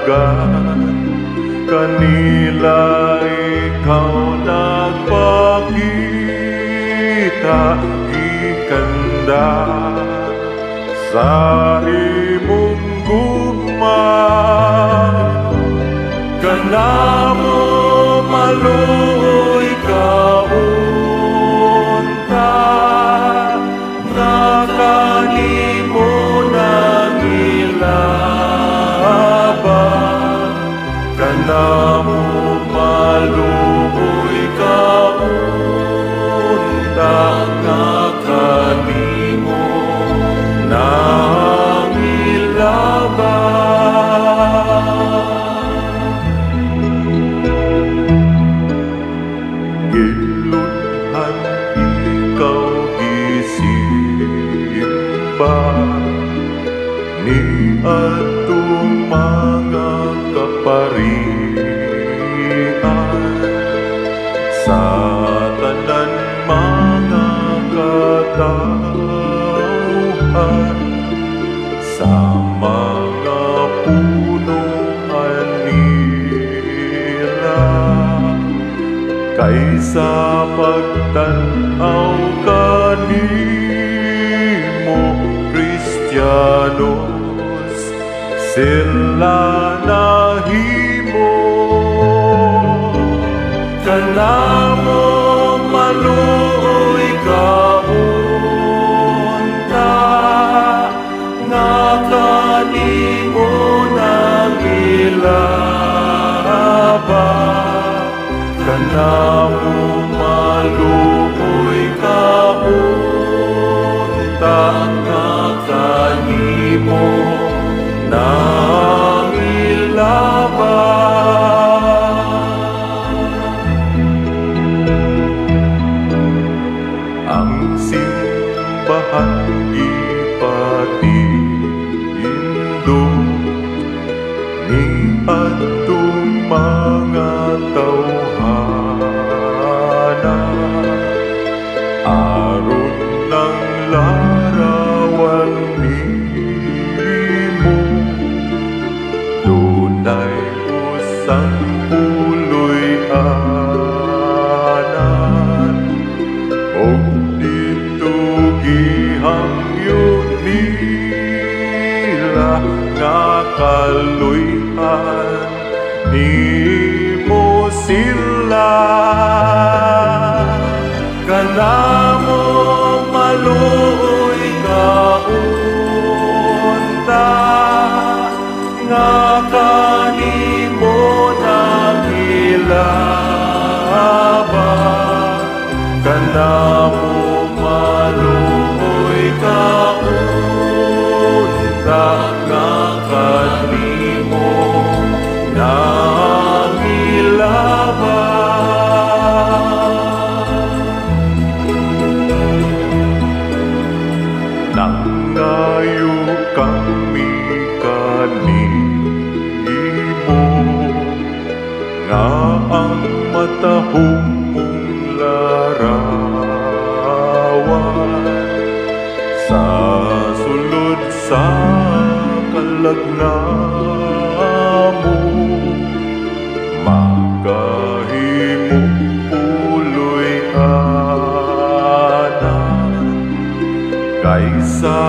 ipalgan, kanila ikaw nagpakita, ikanda sa imong gugma. Kanamo maluoy kaunta, nga kanimo nangilabang. Kanamo maluoy kaunta, nga kanimo nangilabang. Gilunhan ikaw gisimba ni atong mga kaparian, sa tanan mga katauhan, sa mga punuan nila, kaysa pagtanaw kanimo Kristiyanos, sila nahimo. Kanamo maluoy kaunta, nga kanimo nangilabang. Kanamo maluoy kaunta, nga kanimo nangilabang. Ang simbahan ipatindog ni atong mga tawhana, aron ng larawan nimo, dunay usang puloy anan, og dito gihangyo nila nga kaluyhan nimo sila. Kanamo maluoy kaunta, nga kanimo nangilabang. Kanamo maluoy kaunta, nga kanimo nangilabang. Nangayo kami kanimo, nga ang matahong mong larawan, sa sulod sa kalagnamo, makahimo puloy anan, kaysa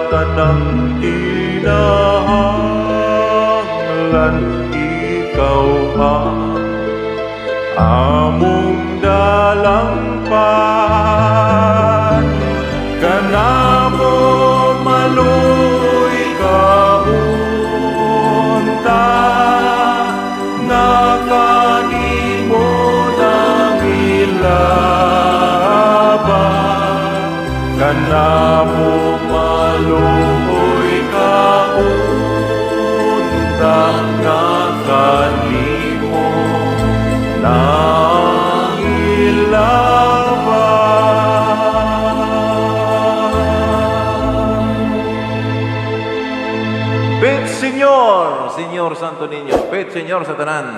tanang kinahanglan, ikaw ang among dalangpan. Kanamo maluoy kaunta, nga kanimo nangilabang. Kanamo maluoy kaunta, nga kanimo nangilabang. Pet Señor, Señor Santo Niño, Pet Señor sa tanan.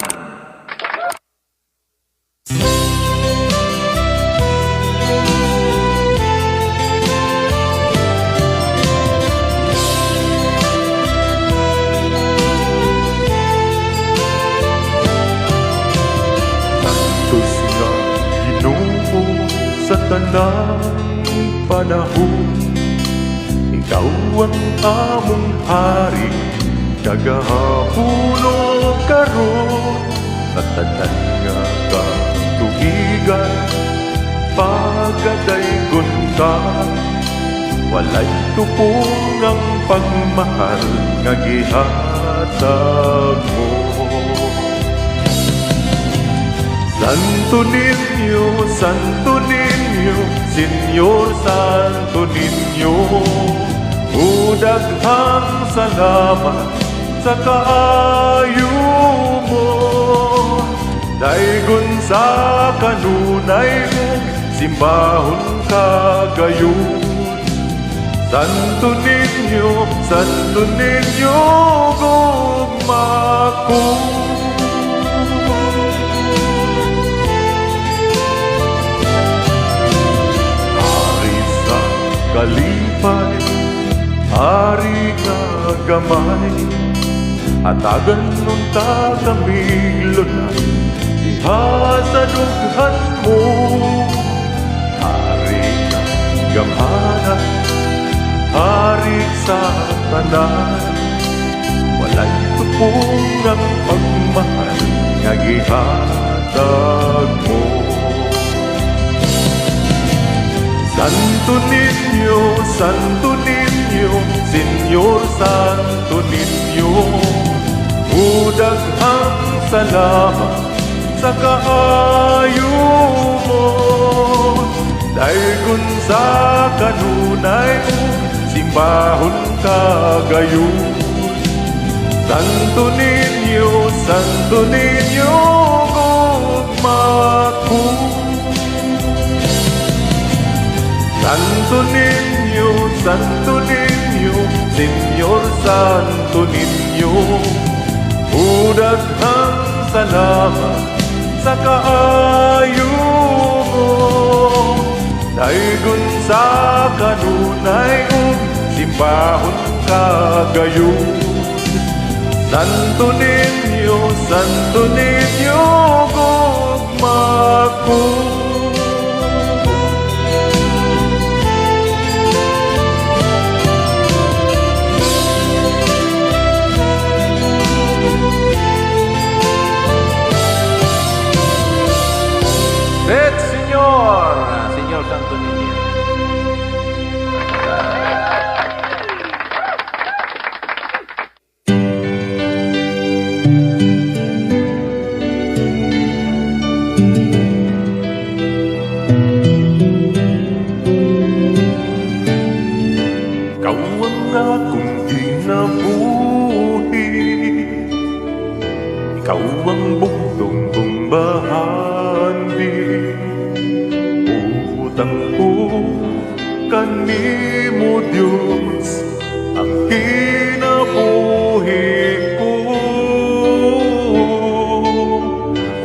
ng panahon, ikaw ang among hari, kagahapon o karon, at tanan nga katuigan, pagadaygon ka. Walay tupong ang pagmahal nga gihatag mo. Santo Niño, Senyor Santo Niño, udaghang salamat sa kaayo mo. Daygon sa kanunay mo, simbahon ka gayon. Santo Niño, gugma ko. Hari sa kalipay, hari nga gamay, hatagan nun ta kaming lunay, diha sa dughan mo. Hari nga gamana, hari sa tanan, walay tupong ang pagmahal nga gihatag mo. Santo Niño, Senyor Santo Niño, udaghang salamat sa kaayo mo. Daygon sa kanunay mo, simbahon ka gayon. Santo Niño, gugma ko. Santo Niño, Senyor Santo Niño, udaghang salamat sa kaayo mo. Daygon sa kanunay mo, simbahon ka gayon. Santo Niño, gugma ko. Bet, Senyor Santo Niño. Ikaw ang akong kinabuhi, ikaw ang bugtong kong bahandi. Utang ko kanimo Diyos ang kinabuhi ko.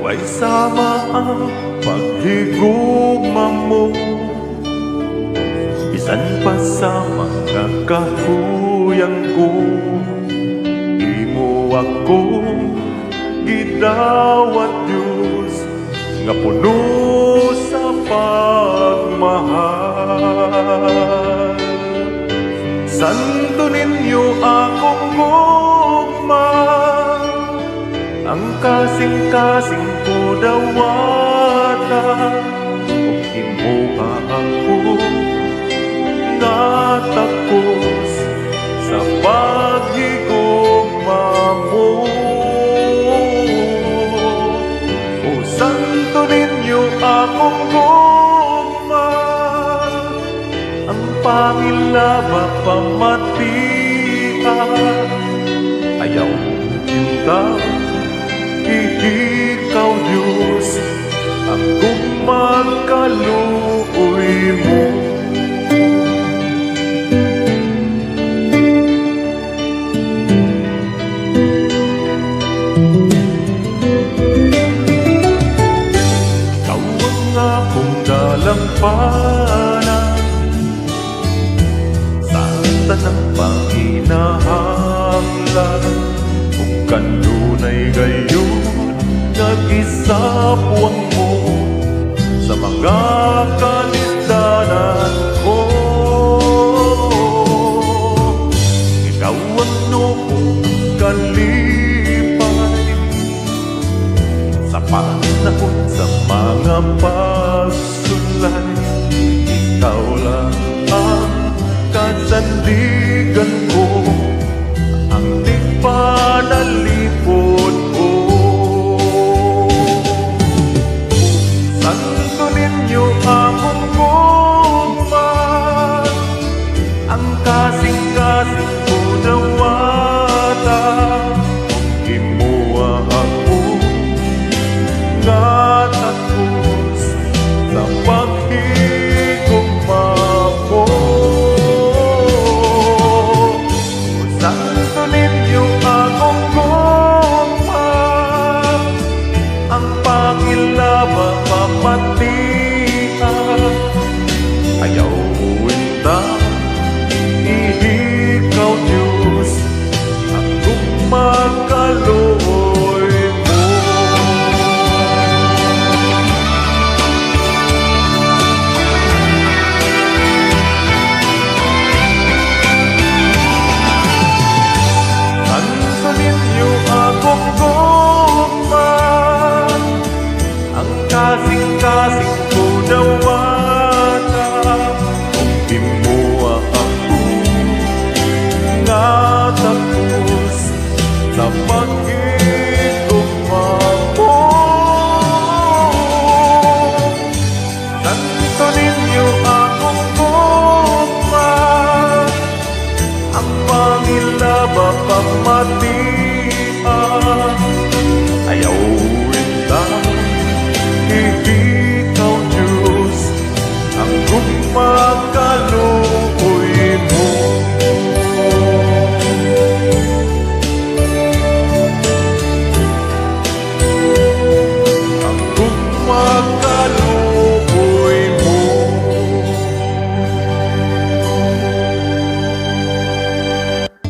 Way sama ang paghigugma mo, bisan pa sa mga kahuyang ko. Imo akong gidawat Diyos nga puno sa pagmahal. Santo Niño, akong gugma, ang kasing-kasing ko dawata, ug himuha ako natakos sa paghigugma mo. O Santo Niño, akong gugma, ang pangilaba pamatian, ayaw cinta, ikaw Diyos ang gugmang kaluoy mo. Dalampanan sa tanang panginahanglan, ug kanunay gayon nag-isapuan mo sa mga kanista ikaw ang noong kalipay. Sa panahon sa mga pagsulay, ikaw lang ang kasandigan ko, ang tigpanalipod ko. Santo Niño among gumay, ang kasing-kasing ko nawata. Himuwa ako nga tapos sa paghigugma mo. O Santo Niño